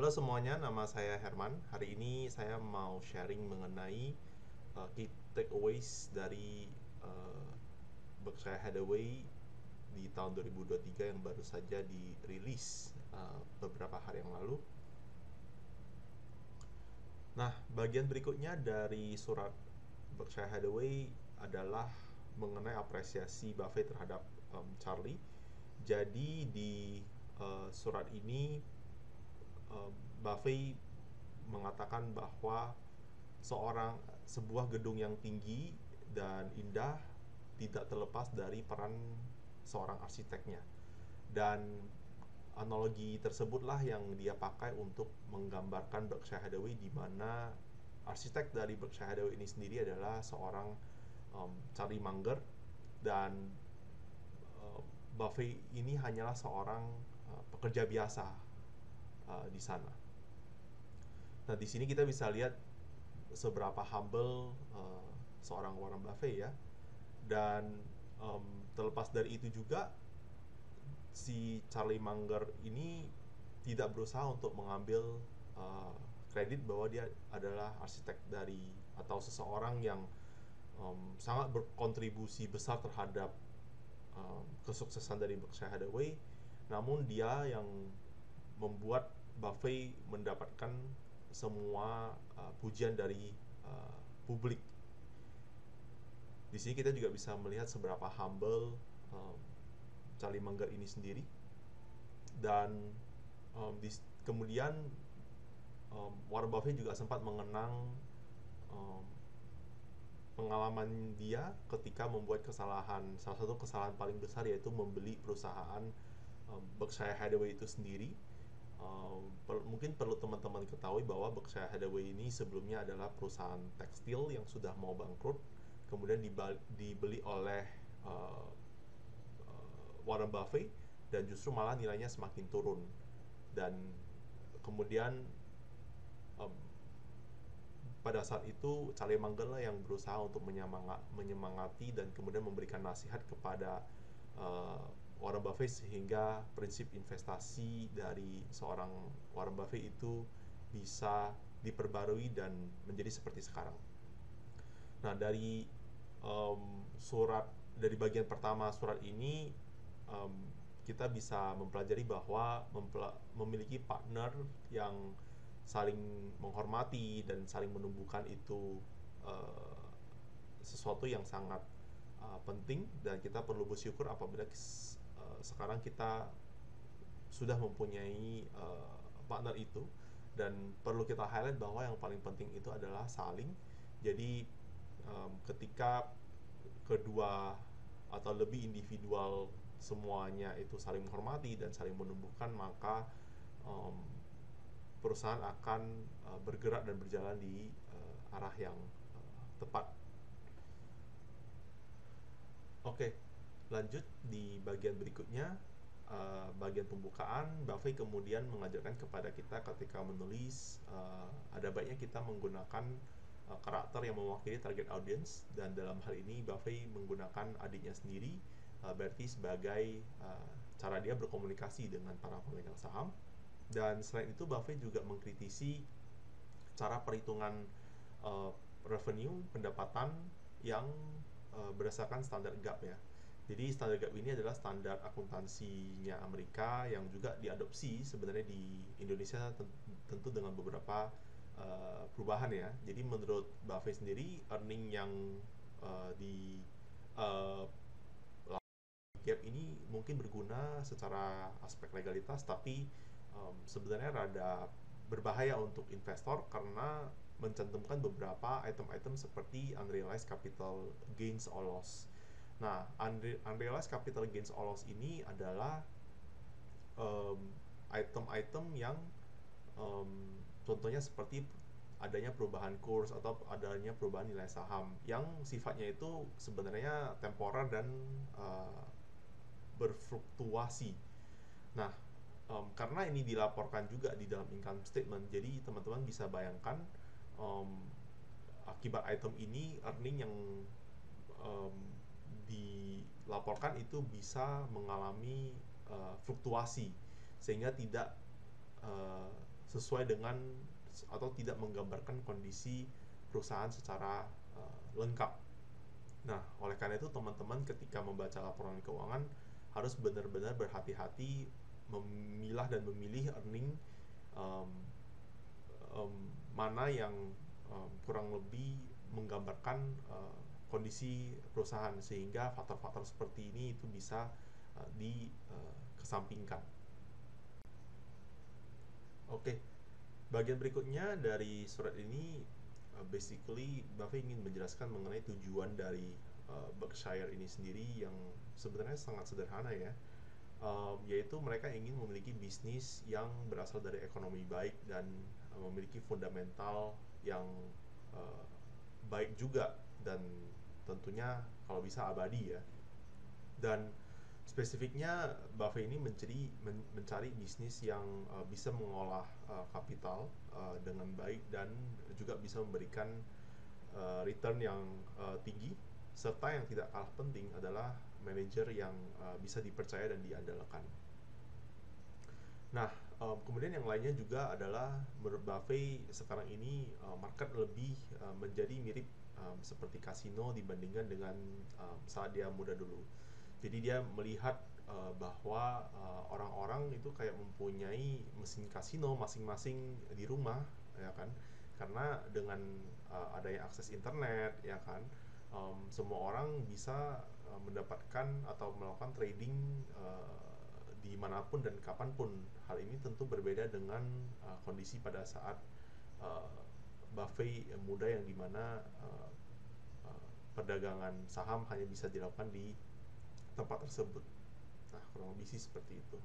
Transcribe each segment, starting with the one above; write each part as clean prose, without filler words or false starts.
Halo semuanya, nama saya Herman. Hari ini saya mau sharing mengenai key takeaways dari Berkshire Hathaway di tahun 2023 yang baru saja dirilis beberapa hari yang lalu. Nah, bagian berikutnya dari surat Berkshire Hathaway adalah mengenai apresiasi Buffett terhadap Charlie. Jadi di surat ini Buffett mengatakan bahwa sebuah gedung yang tinggi dan indah tidak terlepas dari peran seorang arsiteknya. Dan analogi tersebutlah yang dia pakai untuk menggambarkan Berkshire Hathaway, di mana arsitek dari Berkshire Hathaway ini sendiri adalah seorang Charlie Munger, dan Buffett ini hanyalah seorang pekerja biasa di sana. Nah, di sini kita bisa lihat seberapa humble seorang Warren Buffett ya. Dan terlepas dari itu juga, si Charlie Munger ini tidak berusaha untuk mengambil kredit bahwa dia adalah arsitek dari atau seseorang yang sangat berkontribusi besar terhadap kesuksesan dari Berkshire Hathaway. Namun dia yang membuat Buffett mendapatkan semua pujian dari publik. Di sini kita juga bisa melihat seberapa humble Charlie Munger ini sendiri. Dan kemudian Warren Buffett juga sempat mengenang um, pengalaman dia ketika membuat salah satu kesalahan paling besar, yaitu membeli perusahaan Berkshire Hathaway itu sendiri. Mungkin perlu teman-teman ketahui bahwa Berkshire Hathaway ini sebelumnya adalah perusahaan tekstil yang sudah mau bangkrut, kemudian dibeli oleh uh, Warren Buffett, dan justru malah nilainya semakin turun. Dan kemudian um, pada saat itu Charlie Munger lah yang berusaha untuk menyemangati dan kemudian memberikan nasihat kepada Warren Buffett, sehingga prinsip investasi dari seorang Warren Buffett itu bisa diperbarui dan menjadi seperti sekarang. Nah, dari bagian pertama surat ini, kita bisa mempelajari bahwa memiliki partner yang saling menghormati dan saling menumbuhkan itu uh, sesuatu yang sangat penting, dan kita perlu bersyukur apabila sekarang kita sudah mempunyai partner itu. Dan perlu kita highlight bahwa yang paling penting itu adalah saling. Jadi ketika kedua atau lebih individual semuanya itu saling menghormati dan saling menumbuhkan, maka um, perusahaan akan bergerak dan berjalan di arah yang tepat. Oke, lanjut di bagian berikutnya, bagian pembukaan. Buffett kemudian mengajarkan kepada kita ketika menulis, ada baiknya kita menggunakan karakter yang mewakili target audience, dan dalam hal ini Buffett menggunakan adiknya sendiri, berarti sebagai cara dia berkomunikasi dengan para pemegang saham. Dan selain itu, Buffett juga mengkritisi cara perhitungan uh, revenue, pendapatan yang berdasarkan standar GAAP ya. Jadi standar GAAP ini adalah standar akuntansinya Amerika yang juga diadopsi sebenarnya di Indonesia, tentu dengan beberapa perubahan ya. Jadi menurut Buffett sendiri, earning yang di uh, gap ini mungkin berguna secara aspek legalitas, tapi sebenarnya rada berbahaya untuk investor karena mencantumkan beberapa item-item seperti unrealized capital gains or loss. Nah, unrealized capital gains or loss ini adalah item-item yang contohnya seperti adanya perubahan kurs atau adanya perubahan nilai saham yang sifatnya itu sebenarnya temporer dan berfluktuasi. Nah, karena ini dilaporkan juga di dalam income statement, jadi teman-teman bisa bayangkan um, akibat item ini earning yang um, dilaporkan itu bisa mengalami fluktuasi, sehingga tidak uh, sesuai dengan atau tidak menggambarkan kondisi perusahaan secara lengkap. Nah, oleh karena itu teman-teman ketika membaca laporan keuangan harus benar-benar berhati-hati memilah dan memilih earning um, mana yang kurang lebih menggambarkan kondisi perusahaan, sehingga faktor-faktor seperti ini itu bisa dikesampingkan. Oke, bagian berikutnya dari surat ini basically Buffett ingin menjelaskan mengenai tujuan dari Berkshire ini sendiri yang sebenarnya sangat sederhana ya, yaitu mereka ingin memiliki bisnis yang berasal dari ekonomi baik dan memiliki fundamental yang uh, baik juga, dan tentunya kalau bisa abadi ya. Dan spesifiknya Buffett ini mencari bisnis yang bisa mengolah kapital dengan baik dan juga bisa memberikan return yang tinggi, serta yang tidak kalah penting adalah manajer yang bisa dipercaya dan diandalkan. Nah, kemudian yang lainnya juga adalah menurut Buffett sekarang ini market lebih menjadi mirip seperti kasino dibandingkan dengan saat dia muda dulu. Jadi dia melihat bahwa orang-orang itu kayak mempunyai mesin kasino masing-masing di rumah, ya kan? Karena dengan adanya akses internet, ya kan, semua orang bisa mendapatkan atau melakukan trading dimanapun dan kapanpun. Hal ini tentu berbeda dengan kondisi pada saat uh, Buffett muda, yang dimana perdagangan saham hanya bisa dilakukan di tempat tersebut. Nah, kurang lebih sih seperti itu.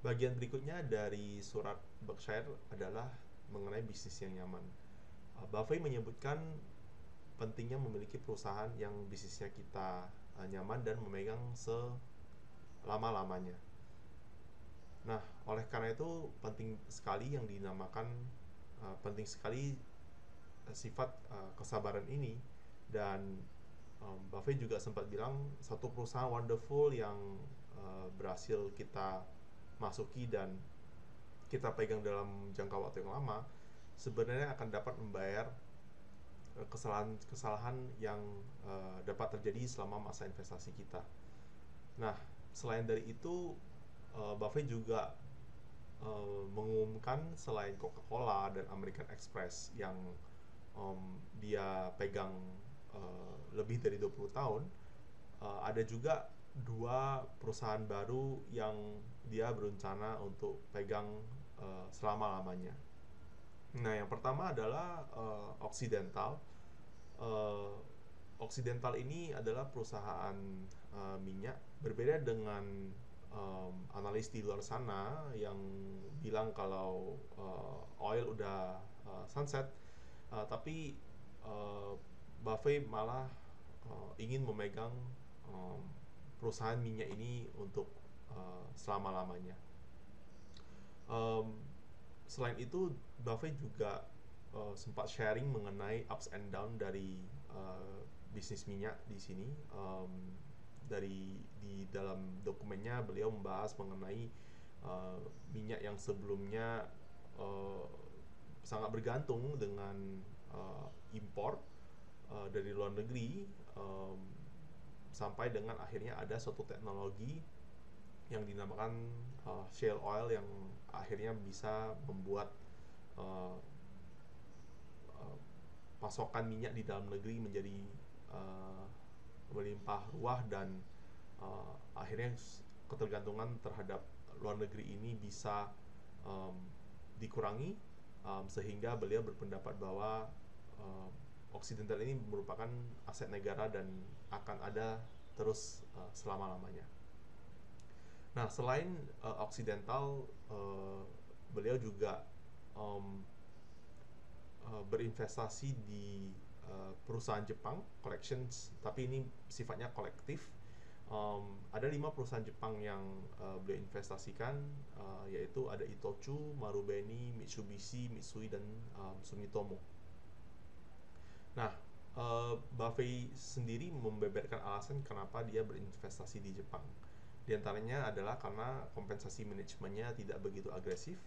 Bagian berikutnya dari surat Berkshire adalah mengenai bisnis yang nyaman. Buffett menyebutkan pentingnya memiliki perusahaan yang bisnisnya kita nyaman dan memegang selama-lamanya. Nah, oleh karena itu penting sekali yang dinamakan penting sekali sifat kesabaran ini. Dan Buffett juga sempat bilang satu perusahaan wonderful yang berhasil kita masuki dan kita pegang dalam jangka waktu yang lama sebenarnya akan dapat membayar kesalahan yang dapat terjadi selama masa investasi kita. Nah, selain dari itu, Buffett juga mengumumkan selain Coca-Cola dan American Express yang dia pegang lebih dari 20 tahun, ada juga dua perusahaan baru yang dia berencana untuk pegang selama-lamanya. Nah, yang pertama adalah Occidental. Uh, Occidental ini adalah perusahaan minyak. Berbeda dengan analis di luar sana yang bilang kalau oil udah sunset, tapi Buffett malah ingin memegang perusahaan minyak ini untuk selama-lamanya. Um, Selain itu, Buffett juga sempat sharing mengenai ups and down dari bisnis minyak di sini. Di dalam dokumennya beliau membahas mengenai minyak yang sebelumnya uh, sangat bergantung dengan impor dari luar negeri, sampai dengan akhirnya ada suatu teknologi yang dinamakan shale oil yang akhirnya bisa membuat uh, uh, pasokan minyak di dalam negeri menjadi uh, melimpah ruah, dan akhirnya ketergantungan terhadap luar negeri ini bisa dikurangi, sehingga beliau berpendapat bahwa Occidental ini merupakan aset negara dan akan ada terus selama-lamanya. Nah, selain Occidental, beliau juga um, berinvestasi di perusahaan Jepang, collections, tapi ini sifatnya kolektif. Ada 5 perusahaan Jepang yang beliau investasikan, yaitu ada Itochu, Marubeni, Mitsubishi, Mitsui, dan Sumitomo. Nah, Buffett sendiri membeberkan alasan kenapa dia berinvestasi di Jepang. Di antaranya adalah karena kompensasi manajemennya tidak begitu agresif.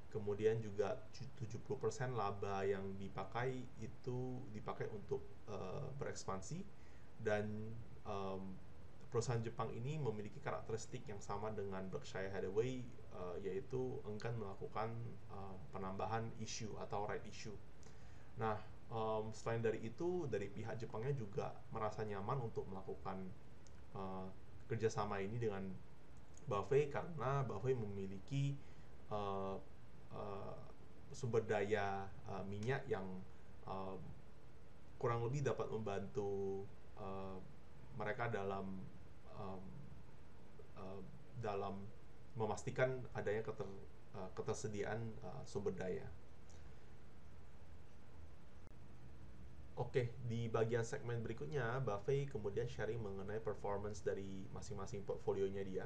Kemudian juga 70% laba yang dipakai itu dipakai untuk berekspansi, dan um, perusahaan Jepang ini memiliki karakteristik yang sama dengan Berkshire Hathaway, yaitu enggan melakukan penambahan isu atau right issue. Nah, selain dari itu, dari pihak Jepangnya juga merasa nyaman untuk melakukan uh, kerjasama ini dengan Buffett, karena Buffett memiliki uh, uh, sumber daya minyak yang uh, kurang lebih dapat membantu uh, mereka um, uh, dalam memastikan adanya ketersediaan sumber daya. Oke, di bagian segmen berikutnya, Buffett kemudian sharing mengenai performance dari masing-masing portfolionya dia.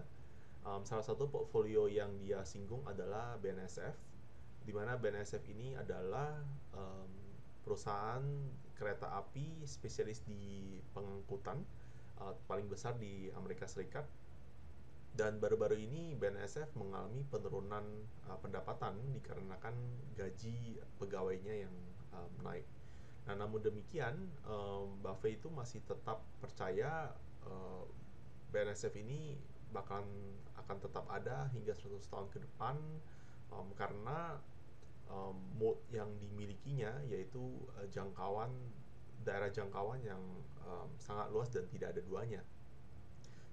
Salah satu portfolio yang dia singgung adalah BNSF, di mana BNSF ini adalah perusahaan kereta api spesialis di pengangkutan paling besar di Amerika Serikat. Dan baru-baru ini BNSF mengalami penurunan pendapatan dikarenakan gaji pegawainya yang naik. Nah, namun demikian, Buffett itu masih tetap percaya BNSF ini akan tetap ada hingga 100 tahun ke depan, karena mode yang dimilikinya yaitu daerah jangkauan yang sangat luas dan tidak ada duanya,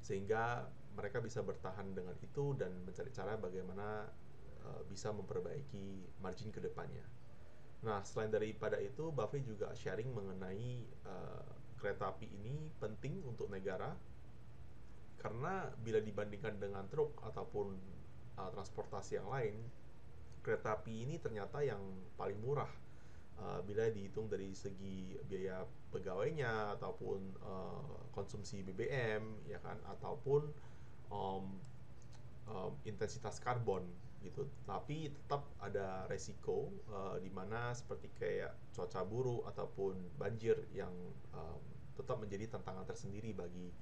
sehingga mereka bisa bertahan dengan itu dan mencari cara bagaimana bisa memperbaiki margin ke depannya. Nah, selain daripada itu, Buffett juga sharing mengenai kereta api ini penting untuk negara, karena bila dibandingkan dengan truk ataupun transportasi yang lain, kereta api ini ternyata yang paling murah bila dihitung dari segi biaya pegawainya ataupun konsumsi BBM, ya kan, ataupun um, intensitas karbon gitu. Tapi tetap ada resiko di mana seperti kayak cuaca buruk ataupun banjir yang tetap menjadi tantangan tersendiri bagi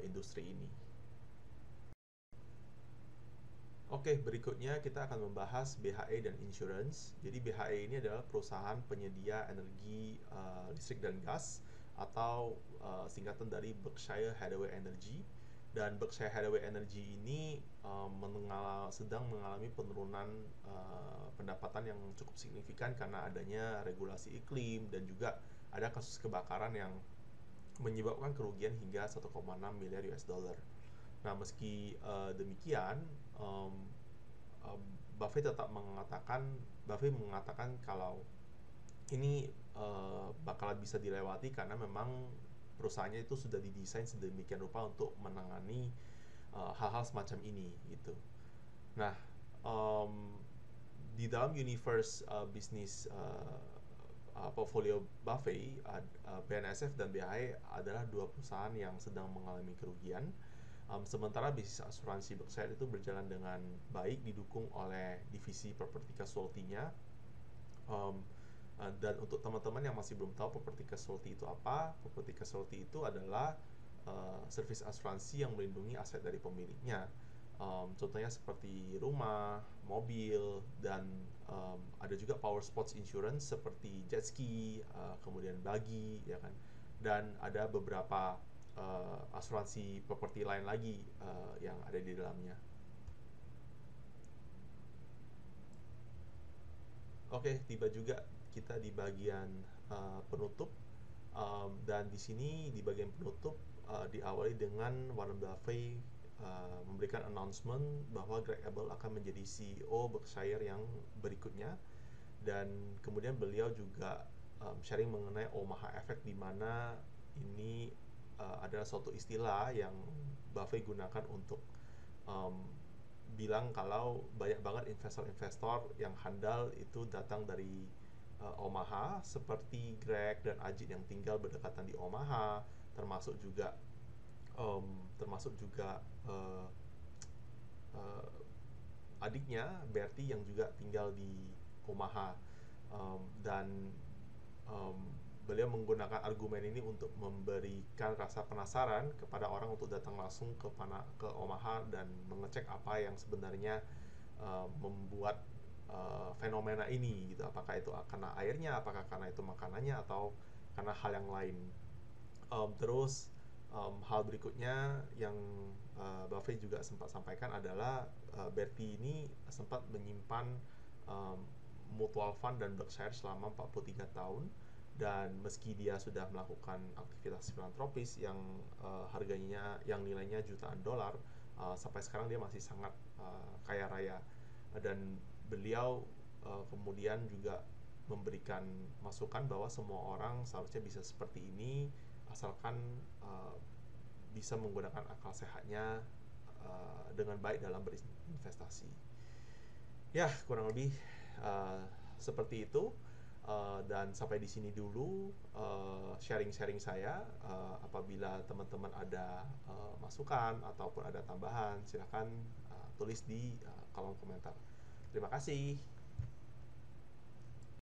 industri ini. Oke, berikutnya kita akan membahas BHE dan insurance. Jadi BHE ini adalah perusahaan penyedia energi listrik dan gas, atau singkatan dari Berkshire Hathaway Energy. Dan Berkshire Hathaway Energy ini sedang mengalami penurunan pendapatan yang cukup signifikan karena adanya regulasi iklim dan juga ada kasus kebakaran yang menyebabkan kerugian hingga 1,6 miliar US dollar. Nah, meski demikian, um, um, Buffett mengatakan kalau ini bakalan bisa dilewati karena memang perusahaannya itu sudah didesain sedemikian rupa untuk menangani hal-hal semacam ini gitu. Nah, um, di dalam universe bisnis portfolio Buffett, BNSF dan BHI adalah dua perusahaan yang sedang mengalami kerugian. Sementara bisnis asuransi Berkshire itu berjalan dengan baik, didukung oleh divisi property casualty-nya. Dan untuk teman-teman yang masih belum tahu property casualty itu apa, property casualty itu adalah servis asuransi yang melindungi aset dari pemiliknya. Contohnya seperti rumah, mobil, dan ada juga power sports insurance seperti jet ski, kemudian buggy, ya kan. Dan ada beberapa asuransi properti lain lagi yang ada di dalamnya. Oke, tiba juga kita di bagian penutup, dan di sini di bagian penutup diawali dengan Warren Buffett memberikan announcement bahwa Greg Abel akan menjadi CEO Berkshire yang berikutnya, dan kemudian beliau juga sharing mengenai Omaha Effect, di mana ini adalah suatu istilah yang Buffett gunakan untuk um, bilang kalau banyak banget investor-investor yang handal itu datang dari Omaha, seperti Greg dan Ajit yang tinggal berdekatan di Omaha, termasuk juga termasuk juga adiknya Bertie yang juga tinggal di Omaha. Dan um, beliau menggunakan argumen ini untuk memberikan rasa penasaran kepada orang untuk datang langsung ke Omaha dan mengecek apa yang sebenarnya membuat fenomena ini gitu. Apakah itu karena airnya, apakah karena itu makanannya, atau karena hal yang lain. Terus hal berikutnya yang Buffett juga sempat sampaikan adalah Bertie ini sempat menyimpan um, mutual fund dan Berkshire selama 43 tahun, dan meski dia sudah melakukan aktivitas filantropis yang harganya, yang nilainya jutaan dolar, sampai sekarang dia masih sangat kaya raya. Dan beliau kemudian juga memberikan masukan bahwa semua orang seharusnya bisa seperti ini asalkan bisa menggunakan akal sehatnya dengan baik dalam berinvestasi. Ya, kurang lebih uh, seperti itu. Dan sampai di sini dulu sharing-sharing saya. Apabila teman-teman ada masukan ataupun ada tambahan, silakan tulis di kolom komentar. Terima kasih.